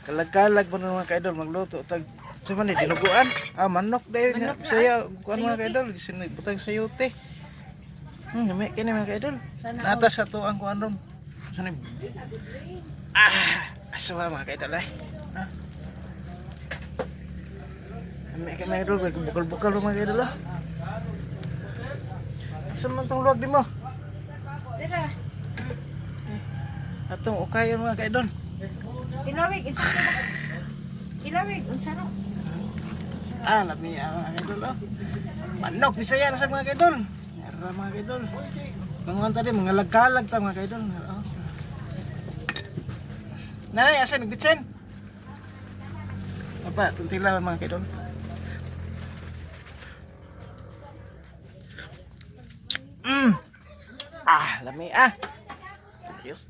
Kalag-kalag po mga ka-idol, magluto. Tag, sa man dinuguan. Manok dahil nga. Saya, kuan mga ka-idol. Sinay, butang sayote. Gamay kini mga ka-idol. Nata sa to ang kuan ron. Sanay. Aswa mga ka-idol ay. Gamay ka mga ka-idol, bukal-bukal mga ka-idol. Asa man tong luwag di mo? Tira. Atong ukayon mga ka-idol. Ilawig, unsano? Lami mga ka-idol. Manok, bisaya na sa mga ka-idol. Yara mga ka-idol. Mga tadi, mga lagkalag ta mga ka-idol. Nanay, asa nagbitsen? Apa, tuntilawan mga ka-idol. Lami Ayos.